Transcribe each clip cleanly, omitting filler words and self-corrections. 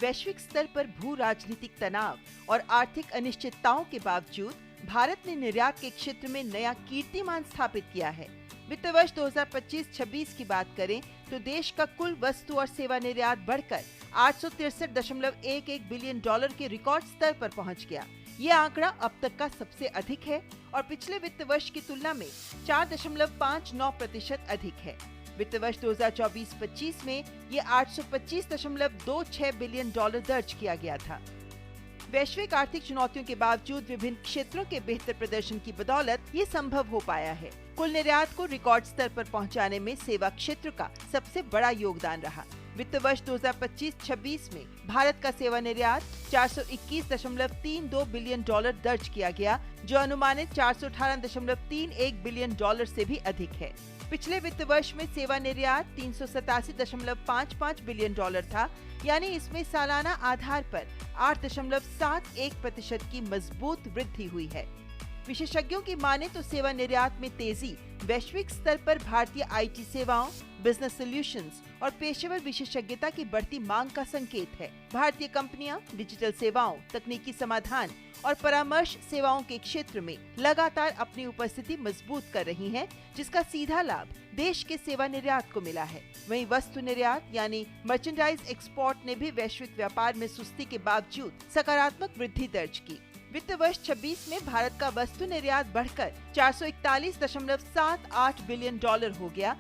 वैश्विक स्तर पर भू राजनीतिक तनाव और आर्थिक अनिश्चितताओं के बावजूद भारत ने निर्यात के क्षेत्र में नया कीर्तिमान स्थापित किया है। वित्त वर्ष 2025-26 की बात करें तो देश का कुल वस्तु और सेवा निर्यात बढ़कर 863.11 बिलियन डॉलर के रिकॉर्ड स्तर पर पहुंच गया। ये आंकड़ा अब तक का सबसे अधिक है और पिछले वित्त वर्ष की तुलना में 4.59% अधिक है। वित्त वर्ष 2024-25 में ये 825.26 बिलियन डॉलर दर्ज किया गया था। वैश्विक आर्थिक चुनौतियों के बावजूद विभिन्न क्षेत्रों के बेहतर प्रदर्शन की बदौलत ये संभव हो पाया है। कुल निर्यात को रिकॉर्ड स्तर पर पहुंचाने में सेवा क्षेत्र का सबसे बड़ा योगदान रहा। वित्त वर्ष 2025-26 में भारत का सेवा निर्यात 421.32 बिलियन डॉलर दर्ज किया गया, जो अनुमानित 418.31 बिलियन डॉलर से भी अधिक है। पिछले वित्त वर्ष में सेवा निर्यात 387.55 बिलियन डॉलर था, यानी इसमें सालाना आधार पर 8.71% की मजबूत वृद्धि हुई है। विशेषज्ञों की माने तो सेवा निर्यात में तेजी वैश्विक स्तर पर भारतीय आईटी सेवाओं, बिजनेस सॉल्यूशंस और पेशेवर विशेषज्ञता की बढ़ती मांग का संकेत है। भारतीय कंपनियां डिजिटल सेवाओं, तकनीकी समाधान और परामर्श सेवाओं के क्षेत्र में लगातार अपनी उपस्थिति मजबूत कर रही हैं, जिसका सीधा लाभ देश के सेवा निर्यात को मिला है। वहीं वस्तु निर्यात यानी मर्चेंडाइज एक्सपोर्ट ने भी वैश्विक व्यापार में सुस्ती के बावजूद सकारात्मक वृद्धि दर्ज की। वित्त वर्ष 26 में भारत का वस्तु निर्यात बढ़कर 441.78 बिलियन डॉलर हो गया।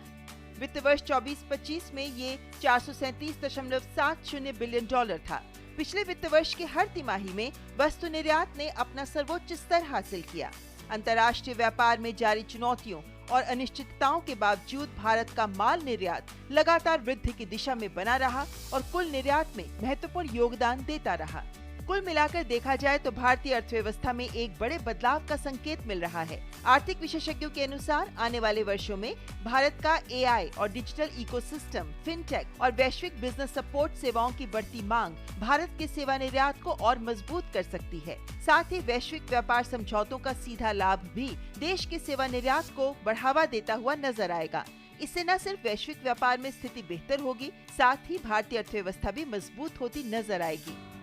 वित्त वर्ष 24-25 में ये 437.70 बिलियन डॉलर था। पिछले वित्त वर्ष के हर तिमाही में वस्तु निर्यात ने अपना सर्वोच्च स्तर हासिल किया। अंतर्राष्ट्रीय व्यापार में जारी चुनौतियों और अनिश्चितताओं के बावजूद भारत का माल निर्यात लगातार वृद्धि की दिशा में बना रहा और कुल निर्यात में महत्वपूर्ण योगदान देता रहा। कुल मिलाकर देखा जाए तो भारतीय अर्थव्यवस्था में एक बड़े बदलाव का संकेत मिल रहा है। आर्थिक विशेषज्ञों के अनुसार आने वाले वर्षों में भारत का एआई और डिजिटल इकोसिस्टम, फिनटेक और वैश्विक बिजनेस सपोर्ट सेवाओं की बढ़ती मांग भारत के सेवा निर्यात को और मजबूत कर सकती है। साथ ही वैश्विक व्यापार समझौतों का सीधा लाभ भी देश के सेवा निर्यात को बढ़ावा देता हुआ नजर आएगा। इससे न सिर्फ वैश्विक व्यापार में स्थिति बेहतर होगी, साथ ही भारतीय अर्थव्यवस्था भी मजबूत होती नजर आएगी।